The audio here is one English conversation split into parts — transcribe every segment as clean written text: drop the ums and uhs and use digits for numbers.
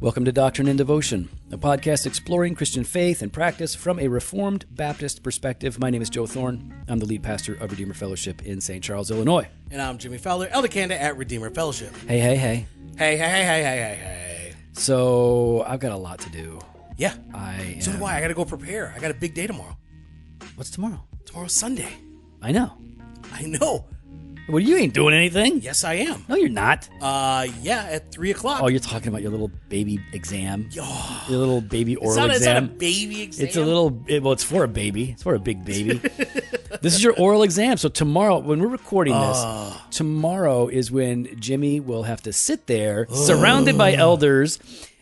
Welcome to Doctrine and Devotion, a podcast exploring Christian faith and practice from a Reformed Baptist perspective. My name is Joe Thorne. I'm the lead pastor of Redeemer Fellowship in St. Charles, Illinois. And I'm Jimmy Fowler, elder candidate at Redeemer Fellowship. Hey. Hey. So, I've got a lot to do. Yeah. So do I. I got to go prepare. I got a big day tomorrow. What's tomorrow? Tomorrow's Sunday. I know. Well, you ain't doing anything. Yes, I am. No, you're not. Yeah, at 3 o'clock. Oh, you're talking about your little baby exam. Oh. Your little baby oral exam. It's not a baby exam. It's a little, it's for a baby. It's for a big baby. This is your oral exam. So tomorrow, when we're recording this, tomorrow is when Jimmy will have to sit there surrounded by elders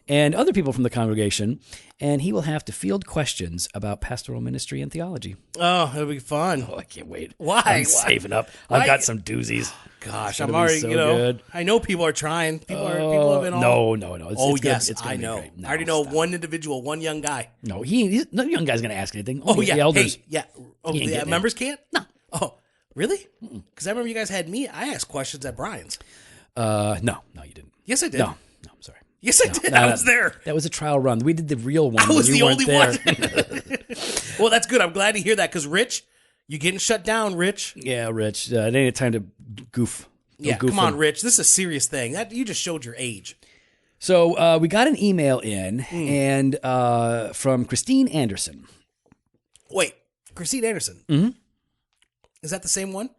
and other people from the congregation, and he will have to field questions about pastoral ministry and theology. Oh, it'll be fun. Oh, I can't wait. Why? I'm saving up. I've got some doozies. Gosh, I'm already, so good. I know people are trying. People have been all... No. It's I know. Great. No, I already know one individual, one young guy. No, no young guy's going to ask anything. Only the elders. Hey, yeah. Oh, the members can't? No. Oh, really? Because I remember you guys had me. I asked questions at Brian's. No, you didn't. Yes, I did. No, I'm sorry. Yes, I did. I was there. That was a trial run. We did the real one. I was the only one. There. Well, that's good. I'm glad to hear that because Rich, you getting shut down, Rich. Yeah, Rich. It ain't time to goof. Come on, Rich. This is a serious thing. You just showed your age. So we got an email in and from Christine Anderson. Wait, Christine Anderson. Mm-hmm. Is that the same one?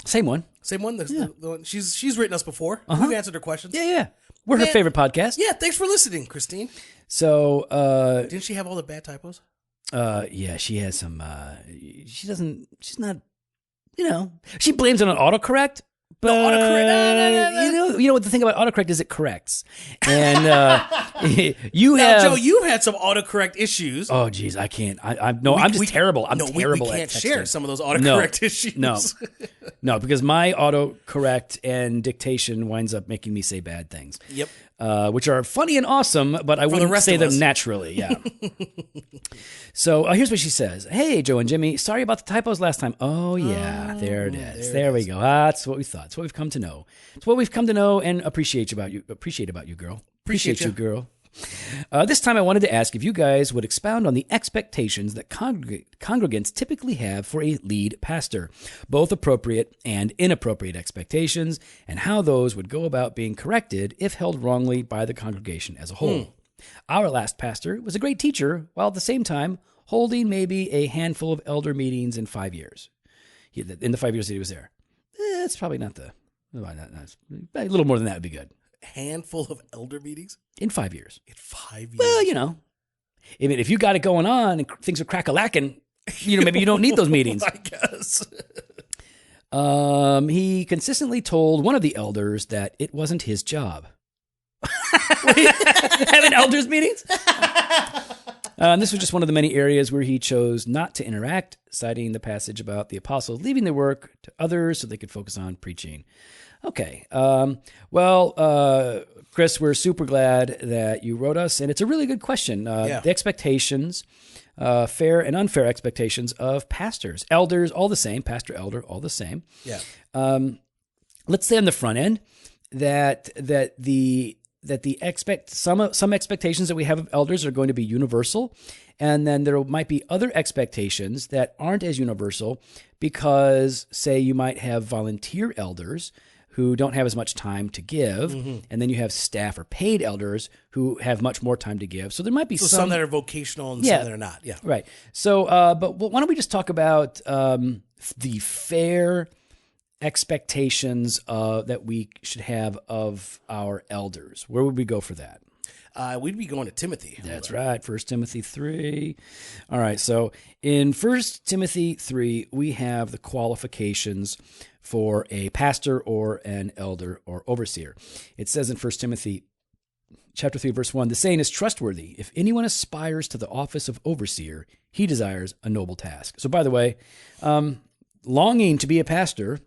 Same one. Same one? The one she's written us before. We've answered her questions. Yeah. We're her favorite podcast. Yeah, thanks for listening, Christine. So, didn't she have all the bad typos? Yeah, she has some, she's not, she blames it on autocorrect. But, autocorrect. You know what the thing about autocorrect is it corrects. And Joe, you've had some autocorrect issues. Oh, geez, I can't. I'm just terrible. I'm terrible we at can't texting. share some of those autocorrect issues. No, because my autocorrect and dictation winds up making me say bad things. Yep. Which are funny and awesome, but I wouldn't say them naturally. Yeah. So here's what she says. Hey, Joe and Jimmy, sorry about the typos last time. Oh, yeah, there it is. There we go. That's what we thought. It's what we've come to know. It's what we've come to know and appreciate about you, girl. Appreciate you, girl. This time I wanted to ask if you guys would expound on the expectations that congregants typically have for a lead pastor, both appropriate and inappropriate expectations, and how those would go about being corrected if held wrongly by the congregation as a whole. Our last pastor was a great teacher, while at the same time holding maybe a handful of elder meetings in 5 years. In the 5 years that he was there. It's probably not a little more than that would be good. Handful of elder meetings? In 5 years. In 5 years? Well, I mean, if you got it going on and things are crack-a-lacking, maybe you don't need those meetings. I guess. He consistently told one of the elders that it wasn't his job. Having elders meetings? This was just one of the many areas where he chose not to interact, citing the passage about the apostles leaving their work to others so they could focus on preaching. Okay. Chris, we're super glad that you wrote us, and it's a really good question. The expectations, fair and unfair expectations of pastors, elders, all the same, pastor, elder, all the same. Yeah. Let's say on the front end that some expectations that we have of elders are going to be universal, and then there might be other expectations that aren't as universal because, say, you might have volunteer elders who don't have as much time to give, and then you have staff or paid elders who have much more time to give. So there might be some that are vocational and some that are not. Yeah, right. So, but why don't we just talk about the fair expectations that we should have of our elders? Where would we go for that? We'd be going to Timothy. That's right, 1 Timothy 3. All right, so in 1 Timothy 3, we have the qualifications for a pastor or an elder or overseer. It says in 1 Timothy chapter 3, verse 1, the saying is trustworthy. If anyone aspires to the office of overseer, he desires a noble task. So by the way, longing to be a pastor,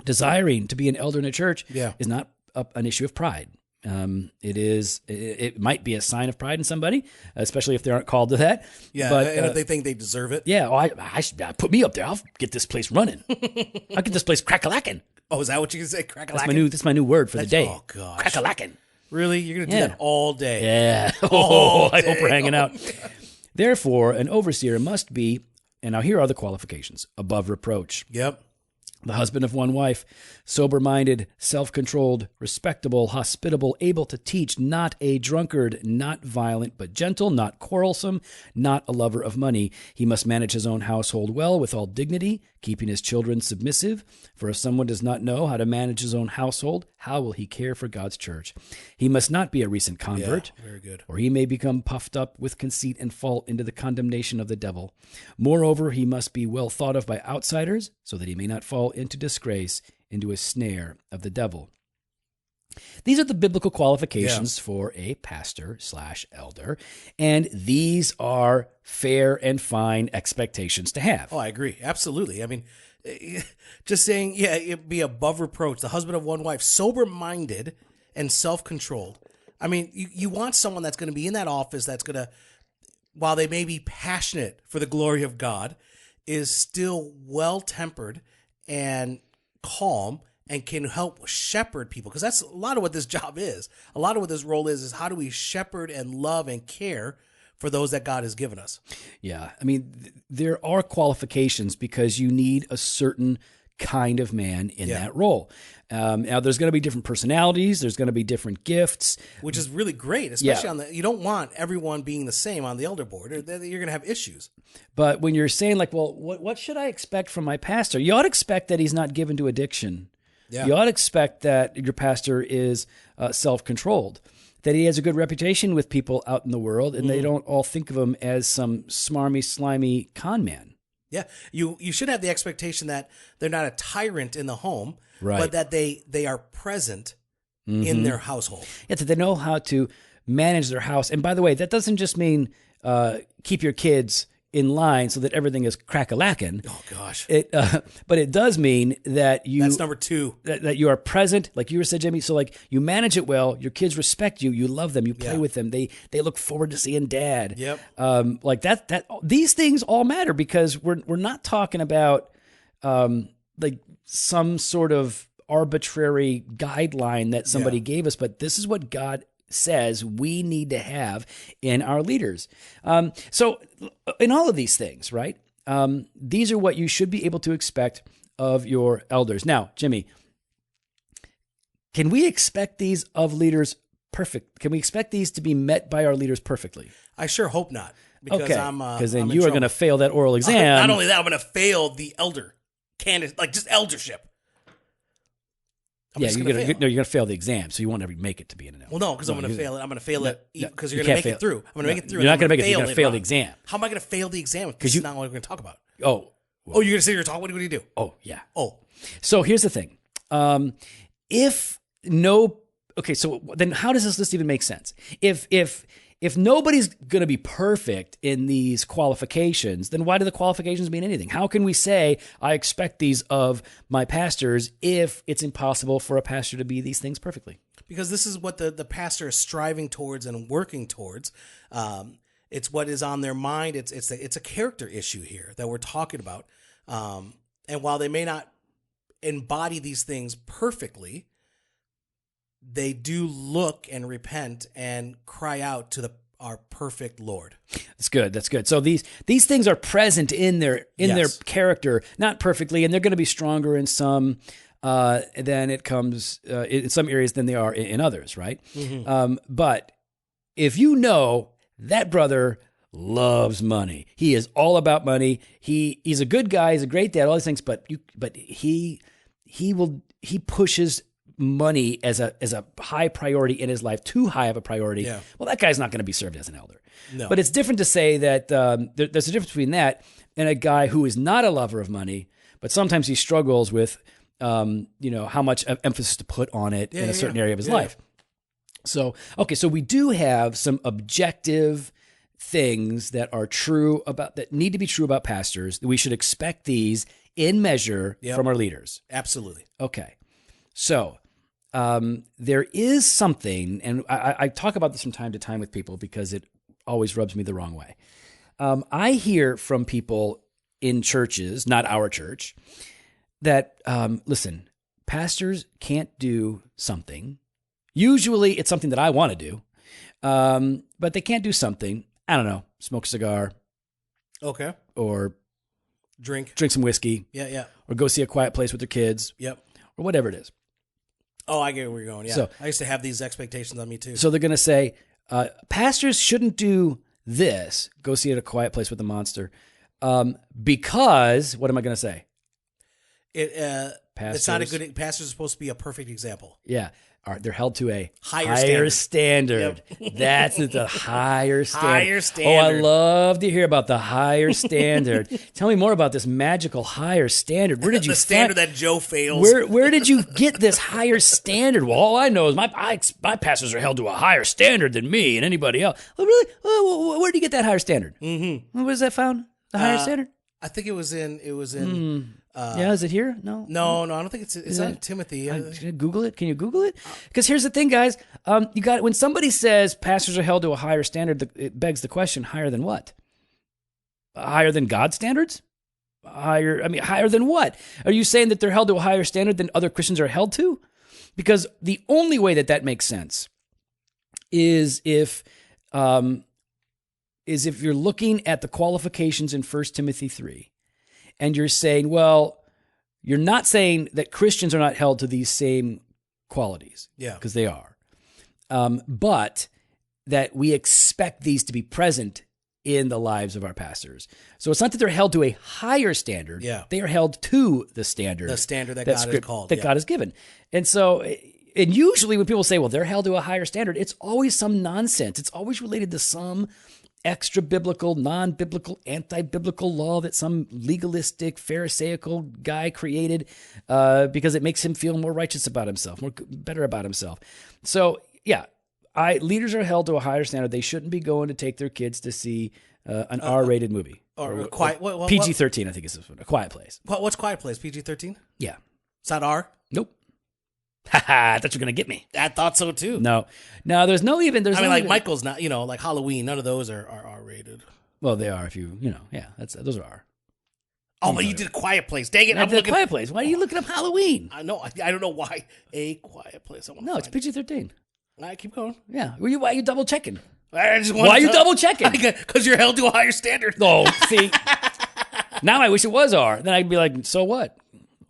desiring to be an elder in a church is not an issue of pride. It might be a sign of pride in somebody, especially if they aren't called to that. Yeah, but, and if they think they deserve it. Yeah, put me up there. I'll get this place running. I'll get this place crack-a-lacking. Oh, is that what you can say? Crack-a-lacking? That's my new word for the day. Oh, gosh. Crack-a-lacking. Really? You're going to do that all day? Yeah. All I day. hope we're hanging out. Therefore, an overseer must be, and now here are the qualifications, above reproach. Yep. The husband of one wife, sober-minded, self-controlled, respectable, hospitable, able to teach, not a drunkard, not violent, but gentle, not quarrelsome, not a lover of money. He must manage his own household well with all dignity, keeping his children submissive. For if someone does not know how to manage his own household, how will he care for God's church? He must not be a recent convert, very good. or he may become puffed up with conceit and fall into the condemnation of the devil. Moreover, he must be well thought of by outsiders, so that he may not fall into disgrace, into a snare of the devil. These are the biblical qualifications for a pastor/elder, and these are fair and fine expectations to have. Oh, I agree. Absolutely. I mean, just saying, it'd be above reproach. The husband of one wife, sober-minded and self-controlled. I mean, you want someone that's going to be in that office that's going to, while they may be passionate for the glory of God, is still well-tempered and calm and can help shepherd people. Because that's a lot of what this job is. A lot of what this role is how do we shepherd and love and care for those that God has given us. Yeah. I mean, there are qualifications because you need a certain kind of man in that role. Now, there's going to be different personalities. There's going to be different gifts. Which is really great, especially on you don't want everyone being the same on the elder board. Or you're going to have issues. But when you're saying like, well, what should I expect from my pastor? You ought to expect that he's not given to addiction. Yeah. You ought to expect that your pastor is self-controlled, that he has a good reputation with people out in the world, and they don't all think of him as some smarmy, slimy con man. Yeah, you should have the expectation that they're not a tyrant in the home, right, but that they are present in their household. Yeah, that they know how to manage their house. And by the way, that doesn't just mean keep your kids in line so that everything is crack-a-lackin'. Oh gosh! But it does mean that that's number two. That you are present, like you said, Jimmy. So like you manage it well. Your kids respect you. You love them. You play with them. They look forward to seeing Dad. Yep. Like that. These things all matter because we're not talking about like some sort of arbitrary guideline that somebody gave us, but this is what God says we need to have in our leaders. So in all of these things, right, these are what you should be able to expect of your elders. Now, Jimmy, can we expect these of leaders perfect? Can we expect these to be met by our leaders perfectly? I sure hope not. Because because then you are going to fail that oral exam. Not only that, I'm going to fail the elder candidate, like just eldership. You're going to fail the exam, so you won't ever make it to be in an elder. Well, no, because I'm going to fail it. I'm going to fail it because you're going to make it through. I'm going to make it through. You're not going to make it. You're going to fail the exam. How am I going to fail the exam if this is not what we're going to talk about? Oh, you're going to sit here and talk? What do you do? Oh, yeah. Oh. So here's the thing. So then how does this list even make sense? If nobody's going to be perfect in these qualifications, then why do the qualifications mean anything? How can we say, I expect these of my pastors if it's impossible for a pastor to be these things perfectly? Because this is what the pastor is striving towards and working towards. It's what is on their mind. It's a character issue here that we're talking about. And while they may not embody these things perfectly, they do look and repent and cry out to our perfect Lord. That's good. That's good. So these things are present in their character, not perfectly, and they're going to be stronger in some than it comes in some areas than they are in others, right? Mm-hmm. But if you know that brother loves money, he is all about money. He's a good guy. He's a great dad. All these things, but he pushes money as a high priority in his life, too high of a priority. Yeah. Well, that guy's not going to be served as an elder. No. But it's different to say that there's a difference between that and a guy who is not a lover of money, but sometimes he struggles with, how much emphasis to put on it in a certain area of his life. So we do have some objective things that are true that need to be true about pastors. We should expect these in measure from our leaders. Absolutely. Okay. So, there is something, and I talk about this from time to time with people because it always rubs me the wrong way. I hear from people in churches, not our church, that, listen, pastors can't do something. Usually it's something that I want to do, but they can't do something. I don't know, smoke a cigar. Okay. Or drink some whiskey. Yeah. Or go see A Quiet Place with their kids. Yep. Or whatever it is. Oh, I get where you're going. Yeah. So, I used to have these expectations on me too. So they're going to say, pastors shouldn't do this. Go see A Quiet Place with the monster. Because, what am I going to say? It's not a good, pastors are supposed to be a perfect example. Yeah. All right, they're held to a higher standard. Yep. That's the higher standard. Higher standard. Oh, I love to hear about the higher standard. Tell me more about this magical higher standard. Where did you the standard that Joe fails? Where did you get this higher standard? Well, all I know is my pastors are held to a higher standard than me and anybody else. Oh, really? Where did you get that higher standard? Mm-hmm. Where was that found? The higher standard? I think it was in. Yeah, is it here? No, I don't think it's on Timothy. Google it. Can you Google it? Because here's the thing, guys. You got when somebody says pastors are held to a higher standard, it begs the question: higher than what? Higher than God's standards? Higher than what? Are you saying that they're held to a higher standard than other Christians are held to? Because the only way that makes sense is if you're looking at the qualifications in 1 Timothy 3. And you're saying, well, you're not saying that Christians are not held to these same qualities. Yeah. Because they are. But that we expect these to be present in the lives of our pastors. So it's not that they're held to a higher standard. Yeah. They are held to the standard. The standard that God has called. That God has given. And so, and usually when people say, well, they're held to a higher standard, it's always some nonsense. It's always related to some extra biblical, non-biblical, anti-biblical law that some legalistic, pharisaical guy created because it makes him feel more righteous about himself, better about himself. So, yeah, leaders are held to a higher standard. They shouldn't be going to take their kids to see an R-rated movie. Or quiet. PG-13, I think is A Quiet Place. What's Quiet Place? PG-13? Yeah. It's not R? Nope. I thought you were going to get me. I thought so too. No, there's no even. Michael's not, like Halloween, none of those are R-rated. Well, they are if those are R. Oh, but you did Quiet Place. Dang it. I did Quiet Place. Why are you looking up Halloween? I know. I don't know why. A Quiet Place. No, it's PG-13. All right, keep going. Yeah. Why are you double checking? Why are you double checking? Because you're held to a higher standard. Oh, see. Now I wish it was R. Then I'd be like, so what?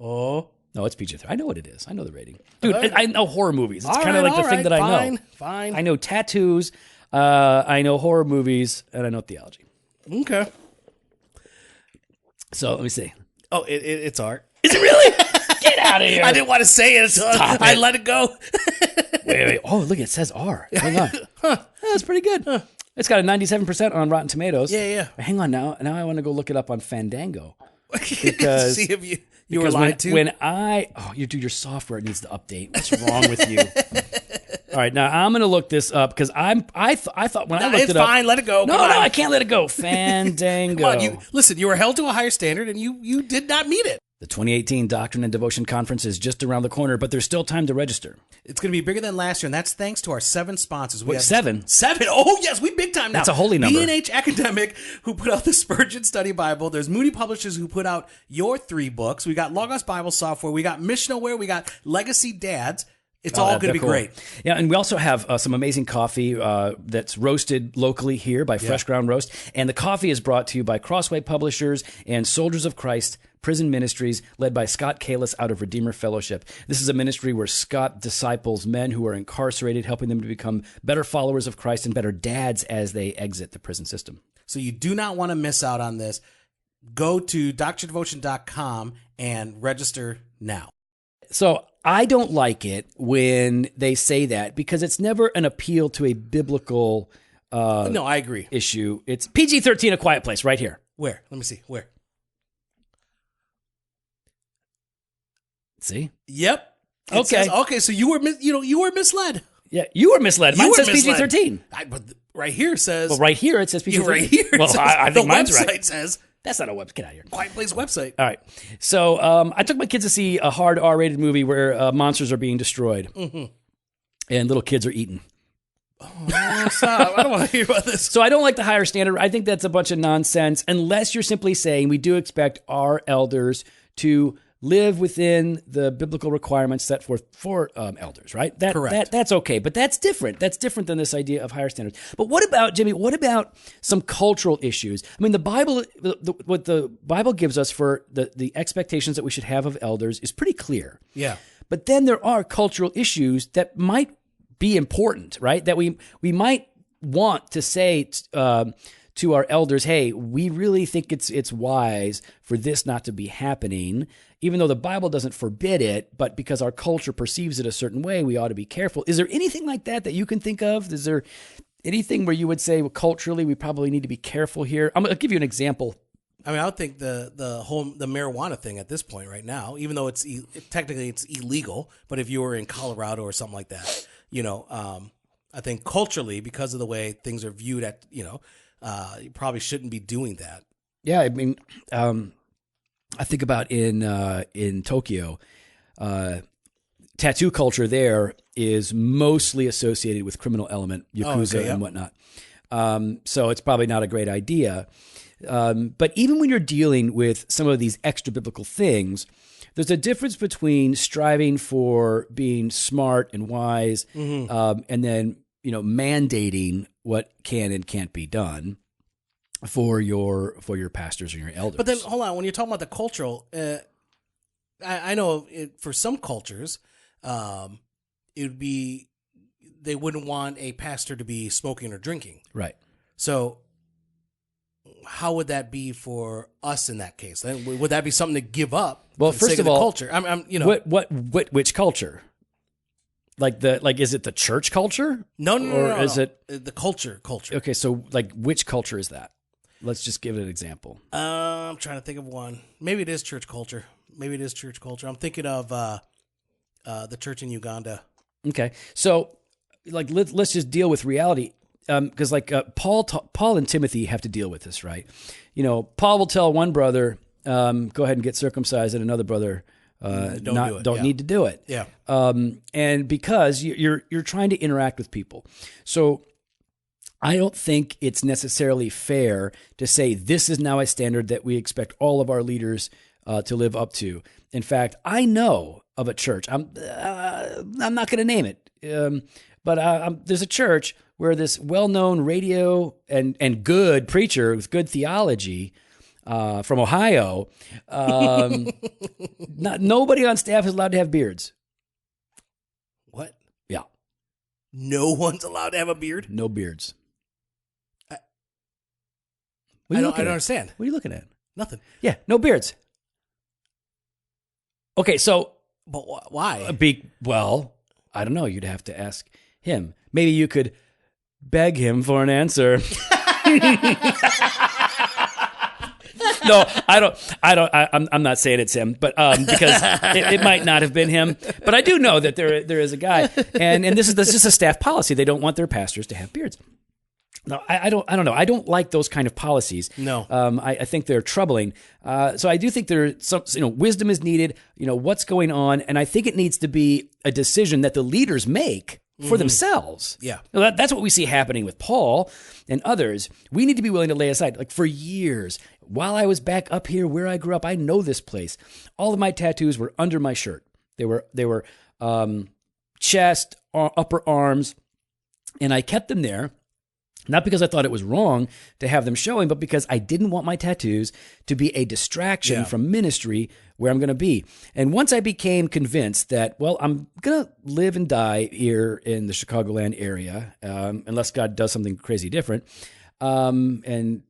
Oh. No, it's PG-13. I know what it is. I know the rating. Dude, I know horror movies. It's kind of like the thing that I know. Fine. I know tattoos, I know horror movies, and I know theology. Okay. So let me see. Oh, it's art. Is it really? Get out of here. I didn't want to say it. I let it go. Wait. Oh, look, it says R. Hang on. That's pretty good. It's got a 97% on Rotten Tomatoes. Yeah. Hang on now. Now I want to go look it up on Fandango. Because see if you were lied to. Your software needs to update. What's wrong with you? All right, now I'm going to look this up because I thought when I looked it up. It's fine, let it go. No, I can't let it go. Fandango. Come on, you were held to a higher standard and you did not meet it. The 2018 Doctrine and Devotion Conference is just around the corner, but there's still time to register. It's going to be bigger than last year, and that's thanks to our 7 sponsors. Wait, 7? 7? Oh, yes, we big time now. That's a holy number. B&H Academic, who put out the Spurgeon Study Bible. There's Moody Publishers, who put out your 3 books. We got Logos Bible Software. We got Missionaware. We got Legacy Dads. It's all going to be cool. Great. Yeah, and we also have some amazing coffee that's roasted locally here by Fresh Ground Roast. And the coffee is brought to you by Crossway Publishers and Soldiers of Christ Prison Ministries, led by Scott Kalis out of Redeemer Fellowship. This is a ministry where Scott disciples men who are incarcerated, helping them to become better followers of Christ and better dads as they exit the prison system. So you do not want to miss out on this. Go to drdevotion.com and register now. So I don't like it when they say that because it's never an appeal to a biblical no, I agree. issue. It's PG-13, A Quiet Place, right here. Where? Let me see. Where? See? Yep. Okay. So you were misled. Yeah, you were misled. Mine says PG-13. But right here says. Well, right here it says PG-13. Right here. Well, I think mine's right. The website says. That's not a website. Get out of here. Quiet Place website. All right. So I took my kids to see a hard R-rated movie where monsters are being destroyed and little kids are eaten. Oh, stop. I don't want to hear about this. So I don't like the higher standard. I think that's a bunch of nonsense unless you're simply saying we do expect our elders to live within the biblical requirements set forth for elders, right? Correct. That's okay, but that's different. That's different than this idea of higher standards. But what about, Jimmy, what about some cultural issues? I mean, the Bible, what the Bible gives us for the expectations that we should have of elders is pretty clear. Yeah. But then there are cultural issues that might be important, right? That we might want to say to our elders, hey, we really think it's wise for this not to be happening, even though the Bible doesn't forbid it, but because our culture perceives it a certain way, we ought to be careful. Is there anything like that you can think of? Is there anything where you would say, well, culturally, we probably need to be careful here? I'll give you an example. I mean, I would think the marijuana thing at this point right now, even though technically it's illegal, but if you were in Colorado or something like that, I think culturally, because of the way things are viewed you probably shouldn't be doing that. Yeah, I mean, I think about in Tokyo, tattoo culture there is mostly associated with criminal element, Yakuza and whatnot. So it's probably not a great idea. But even when you're dealing with some of these extra biblical things, there's a difference between striving for being smart and wise, and then mandating what can and can't be done for your pastors or your elders. But then hold on, when you're talking about the cultural, I know for some cultures, it would be they wouldn't want a pastor to be smoking or drinking. Right. So how would that be for us in that case? Would that be something to give up? Well, first of all, culture. Which culture? Is it the church culture? No. Is it the culture? Okay, so which culture is that? Let's just give it an example. I'm trying to think of one. Maybe it is church culture. I'm thinking of the church in Uganda. Okay, so let's just deal with reality. Because Paul and Timothy have to deal with this, right? Paul will tell one brother, go ahead and get circumcised, and another brother, don't need to do it. Yeah. And because you're trying to interact with people, so I don't think it's necessarily fair to say this is now a standard that we expect all of our leaders to live up to. In fact, I know of a church. I'm not going to name it, but there's a church where this well-known radio and good preacher with good theology from Ohio, nobody on staff is allowed to have beards. What? Yeah. No one's allowed to have a beard? No beards. I don't understand. What are you looking at? Nothing. Yeah, no beards. Okay, so... But why? Well, I don't know. You'd have to ask him. Maybe you could beg him for an answer. No, I don't. I'm not saying it's him, but because it might not have been him. But I do know that there is a guy, and this is just a staff policy. They don't want their pastors to have beards. No, I don't know. I don't like those kind of policies. No, I think they're troubling. So I do think there's some, wisdom is needed. What's going on, and I think it needs to be a decision that the leaders make for themselves. Yeah. That's what we see happening with Paul and others. We need to be willing to lay aside. For years, while I was back up here where I grew up, I know this place. All of my tattoos were under my shirt. They were chest, upper arms, and I kept them there. Not because I thought it was wrong to have them showing, but because I didn't want my tattoos to be a distraction from ministry where I'm going to be. And once I became convinced that, well, I'm going to live and die here in the Chicagoland area, unless God does something crazy different, and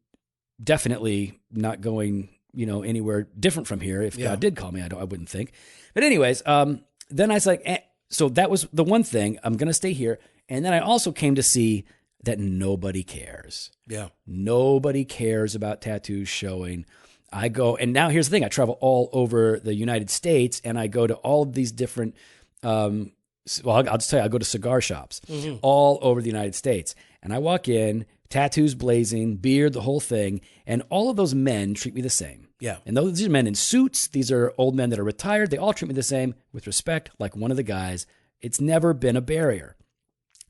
definitely not going, anywhere different from here. If God did call me, I wouldn't think. But anyways, then I was like, so that was the one thing. I'm going to stay here. And then I also came to see that nobody cares. Yeah. Nobody cares about tattoos showing. I go, and now here's the thing. I travel all over the United States, and I go to all of these different, I'll just tell you, I go to cigar shops all over the United States. And I walk in, tattoos blazing, beard, the whole thing, and all of those men treat me the same. Yeah. And these are men in suits. These are old men that are retired. They all treat me the same with respect, like one of the guys. It's never been a barrier.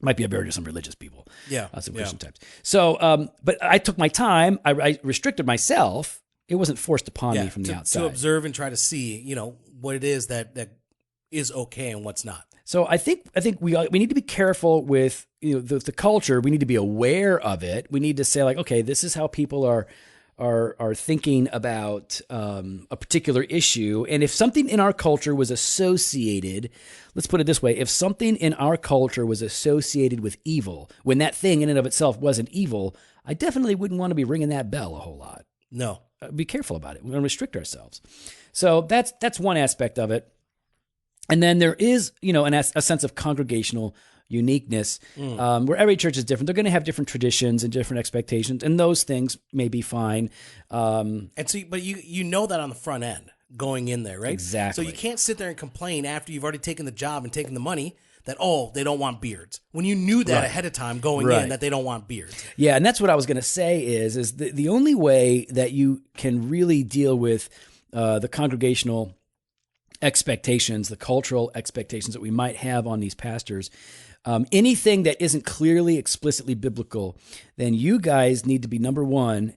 Might be a barrier to some religious people. Yeah. Some Christian types. So, but I took my time. I restricted myself. It wasn't forced upon me from the outside. To observe and try to see, what it is that is okay and what's not. So I think we need to be careful with the culture. We need to be aware of it. We need to say like, okay, this is how people are thinking about a particular issue. And if something in our culture was associated, let's put it this way, if something in our culture was associated with evil, when that thing in and of itself wasn't evil, I definitely wouldn't want to be ringing that bell a whole lot. No. Be careful about it. We're going to restrict ourselves. So that's one aspect of it. And then there is, a sense of congregational uniqueness, where every church is different. They're going to have different traditions and different expectations, and those things may be fine. And so, but you know that on the front end going in there, right? Exactly. So you can't sit there and complain after you've already taken the job and taken the money that, they don't want beards. When you knew that ahead of time going in that they don't want beards. Yeah, and that's what I was going to say is the only way that you can really deal with the congregational expectations, the cultural expectations that we might have on these pastors, anything that isn't clearly, explicitly biblical, then you guys need to be, number one,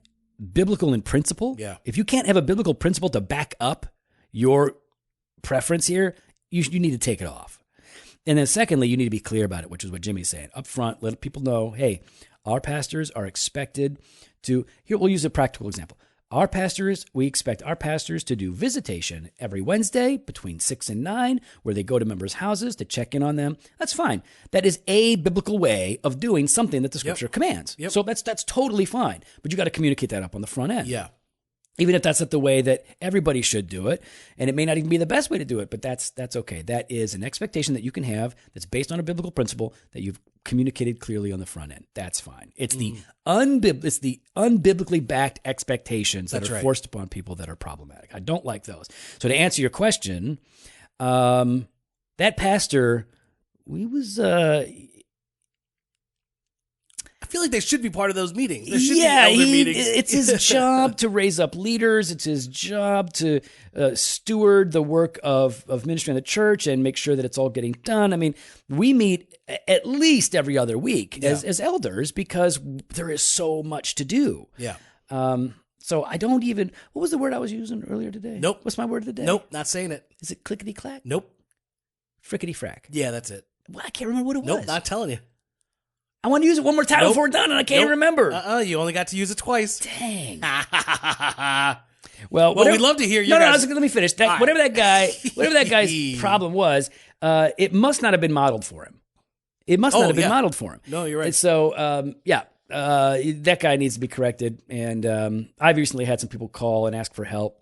biblical in principle. Yeah. If you can't have a biblical principle to back up your preference here, you need to take it off. And then secondly, you need to be clear about it, which is what Jimmy's saying. Up front, let people know, hey, our pastors are expected to, here, we'll use a practical example. We expect our pastors to do visitation every Wednesday between 6 and 9, where they go to members' houses to check in on them. That's fine. That is a biblical way of doing something that the Scripture commands. Yep. So that's totally fine. But you got to communicate that up on the front end. Yeah. Even if that's not the way that everybody should do it, and it may not even be the best way to do it, but that's okay. That is an expectation that you can have that's based on a biblical principle that you've communicated clearly on the front end. That's fine. It's the unbiblically backed expectations that are forced upon people that are problematic. I don't like those. So to answer your question, that pastor, I feel like they should be part of those meetings. There should be elder meetings. It's his job to raise up leaders. It's his job to steward the work of ministry in the church and make sure that it's all getting done. I mean, we meet at least every other week as elders because there is so much to do. Yeah. So I don't even, what was the word I was using earlier today? Nope. What's my word of the day? Nope, not saying it. Is it clickety-clack? Nope. Frickety-frack. Yeah, that's it. Well, I can't remember what it was. Nope, not telling you. I want to use it one more time before we're done, and I can't remember. You only got to use it twice. Dang. Well, we'd love to hear you guys. No, let me finish. Whatever that guy's problem was, it must not have been modeled for him. It must not have been modeled for him. No, you're right. And so, that guy needs to be corrected. And I've recently had some people call and ask for help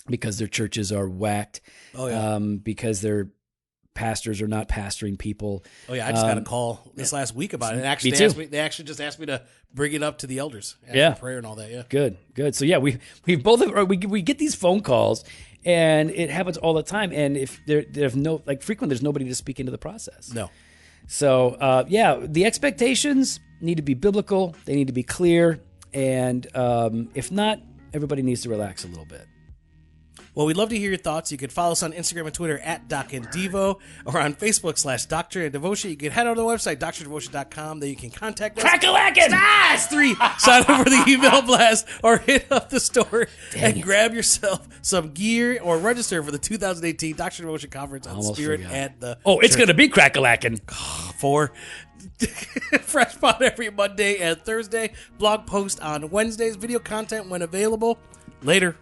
because their churches are whacked. Oh, yeah. Because their pastors are not pastoring people. Oh, yeah. I just got a call this last week about it. And they actually just asked me to bring it up to the elders. For prayer and all that. Yeah. Good. So, yeah, we get these phone calls. And it happens all the time. And if there's frequently there's nobody to speak into the process. No. So, the expectations need to be biblical. They need to be clear. And if not, everybody needs to relax a little bit. Well, we'd love to hear your thoughts. You could follow us on Instagram and Twitter at Doc and Devo, or on Facebook /Doctor and Devotion. You can head on to the website, drdevotion.com. There you can contact us. Crack-a-lackin'! Sign up for the email blast, or hit up the store grab yourself some gear, or register for the 2018 Doctor Devotion Conference on Spirit at the it's going to be crack-a-lackin'. For Fresh Pod every Monday and Thursday. Blog post on Wednesdays. Video content when available. Later.